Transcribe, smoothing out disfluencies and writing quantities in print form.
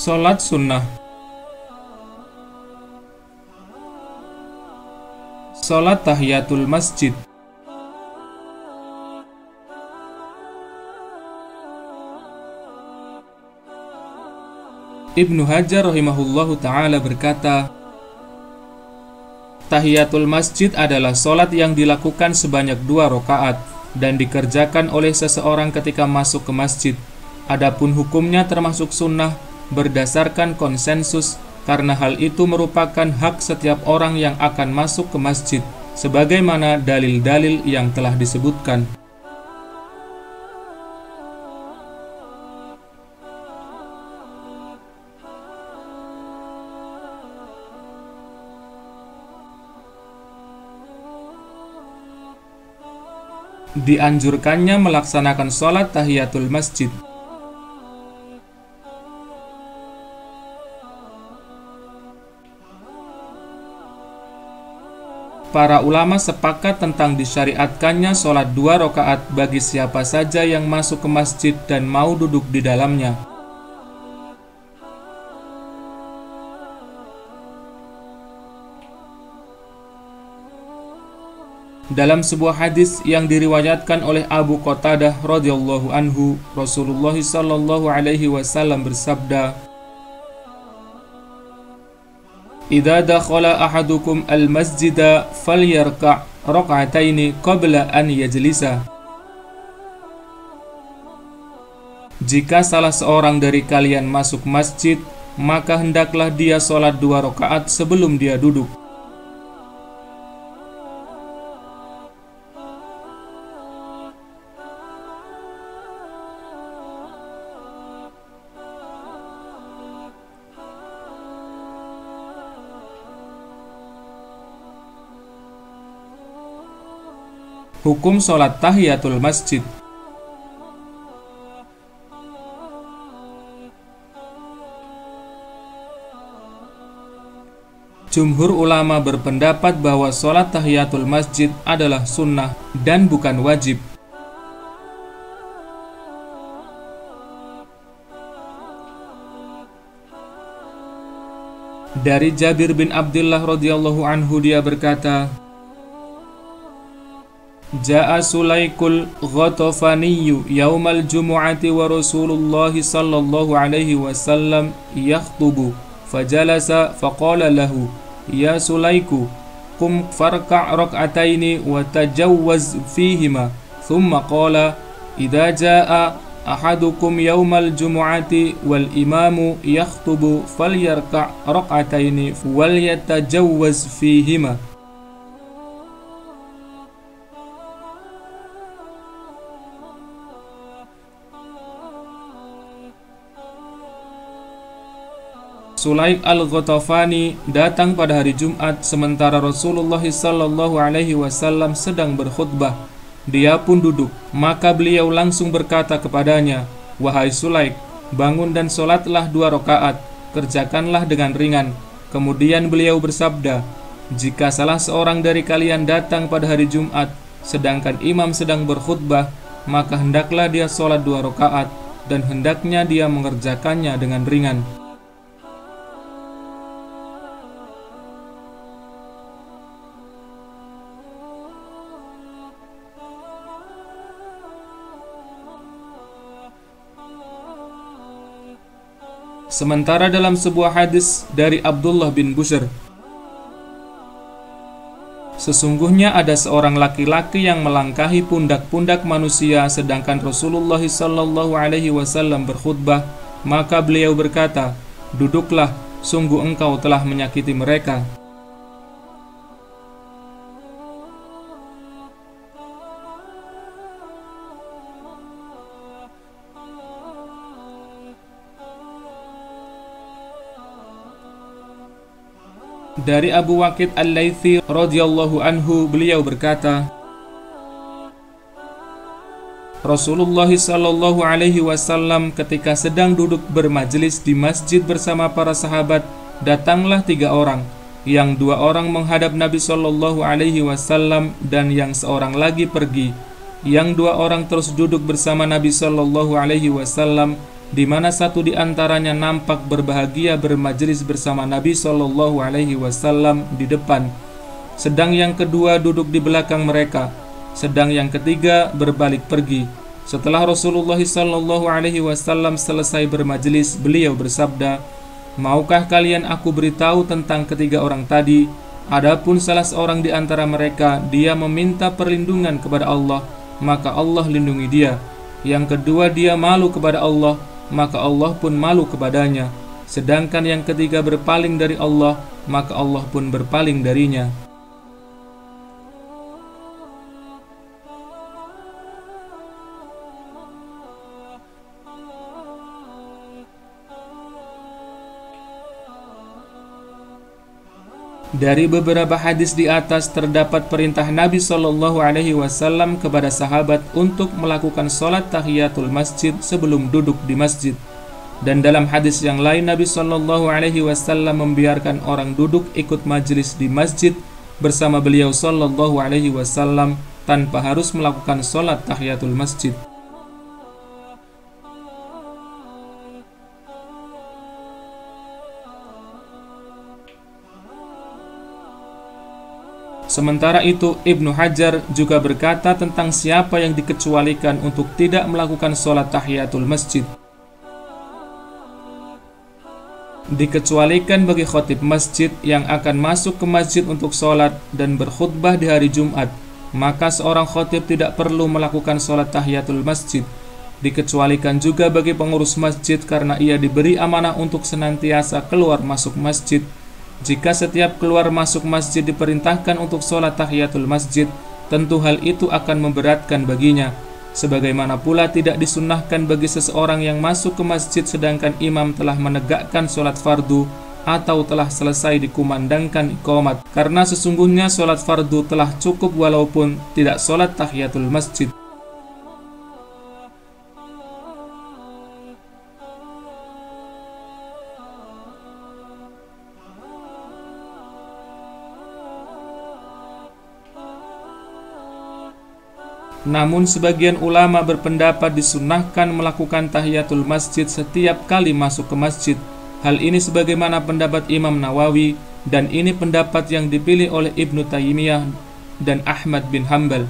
Salat sunnah. Salat tahiyatul masjid. Ibnu Hajar rahimahullahu ta'ala berkata, tahiyatul masjid adalah salat yang dilakukan sebanyak 2 rakaat dan dikerjakan oleh seseorang ketika masuk ke masjid. Adapun hukumnya termasuk sunnah berdasarkan konsensus, karena hal itu merupakan hak setiap orang yang akan masuk ke masjid, sebagaimana dalil-dalil yang telah disebutkan. Dianjurkannya melaksanakan sholat tahiyatul masjid. Para ulama sepakat tentang disyariatkannya sholat 2 rakaat bagi siapa saja yang masuk ke masjid dan mau duduk di dalamnya. Dalam sebuah hadis yang diriwayatkan oleh Abu Qatadah radhiyallahu anhu, Rasulullah sallallahu alaihi wasallam bersabda, "Idza dakhala ahadukum al-masjida falyarka' rak'ataini qabla an yajlisa." Jika salah seorang dari kalian masuk masjid, maka hendaklah dia sholat 2 rakaat sebelum dia duduk. Hukum sholat tahiyatul masjid. Jumhur ulama berpendapat bahwa sholat tahiyatul masjid adalah sunnah dan bukan wajib. Dari Jabir bin Abdullah radhiyallahu anhu, dia berkata, Ja'a Sulaykul Ghatafaniyu yaumal jumu'ati wa Rasulullah sallallahu alaihi wasallam yakhtubu fajalasa faqala lahu ya Sulayku qum farka' rak'ataini wa tajawwaz fihima thumma qala idza jaa'a ahadukum yaumal jumu'ati wal imamu yakhtubu falyarka' rak'ataini wal yatajawwaz fihima. Sulaik al-Ghatafani datang pada hari Jumat sementara Rasulullah sallallahu alaihi wasallam sedang berkhutbah. Dia pun duduk, maka beliau langsung berkata kepadanya, "Wahai Sulaik, bangun dan sholatlah 2 rakaat, kerjakanlah dengan ringan." Kemudian beliau bersabda, "Jika salah seorang dari kalian datang pada hari Jumat sedangkan imam sedang berkhutbah, maka hendaklah dia sholat 2 rakaat dan hendaknya dia mengerjakannya dengan ringan." Sementara dalam sebuah hadis dari Abdullah bin Bushr, sesungguhnya ada seorang laki-laki yang melangkahi pundak-pundak manusia sedangkan Rasulullah sallallahu alaihi wasallam berkhutbah, maka beliau berkata, "Duduklah, sungguh engkau telah menyakiti mereka." Dari Abu Waqid al-Laythi radhiyallahu anhu, beliau berkata, Rasulullah sallallahu alaihi wasallam ketika sedang duduk bermajlis di masjid bersama para sahabat, datanglah 3 orang, yang 2 orang menghadap Nabi sallallahu alaihi wasallam dan yang seorang lagi pergi. Yang 2 orang terus duduk bersama Nabi sallallahu alaihi wasallam di mana satu di antaranya nampak berbahagia bermajelis bersama Nabi Shallallahu Alaihi Wasallam di depan, sedang yang kedua duduk di belakang mereka, sedang yang ketiga berbalik pergi. Setelah Rasulullah Shallallahu Alaihi Wasallam selesai bermajelis, beliau bersabda, "Maukah kalian aku beritahu tentang ketiga orang tadi? Adapun salah seorang di antara mereka, dia meminta perlindungan kepada Allah, maka Allah lindungi dia. Yang kedua, dia malu kepada Allah, maka Allah pun malu kepadanya. Sedangkan yang ketiga berpaling dari Allah, maka Allah pun berpaling darinya." Dari beberapa hadis di atas terdapat perintah Nabi Shallallahu Alaihi Wasallam kepada sahabat untuk melakukan sholat tahiyatul masjid sebelum duduk di masjid. Dan dalam hadis yang lain, Nabi Shallallahu Alaihi Wasallam membiarkan orang duduk ikut majelis di masjid bersama beliau Shallallahu Alaihi Wasallam tanpa harus melakukan sholat tahiyatul masjid. Sementara itu, Ibnu Hajar juga berkata tentang siapa yang dikecualikan untuk tidak melakukan sholat tahiyatul masjid. Dikecualikan bagi khatib masjid yang akan masuk ke masjid untuk sholat dan berkhutbah di hari Jumat, maka seorang khatib tidak perlu melakukan sholat tahiyatul masjid. Dikecualikan juga bagi pengurus masjid karena ia diberi amanah untuk senantiasa keluar masuk masjid. Jika setiap keluar masuk masjid diperintahkan untuk sholat tahiyatul masjid, tentu hal itu akan memberatkan baginya. Sebagaimana pula tidak disunnahkan bagi seseorang yang masuk ke masjid sedangkan imam telah menegakkan sholat fardu atau telah selesai dikumandangkan iqamat, karena sesungguhnya sholat fardu telah cukup walaupun tidak sholat tahiyatul masjid. Namun sebagian ulama berpendapat disunnahkan melakukan tahiyatul masjid setiap kali masuk ke masjid. Hal ini sebagaimana pendapat Imam Nawawi, dan ini pendapat yang dipilih oleh Ibnu Taimiyah dan Ahmad bin Hanbal.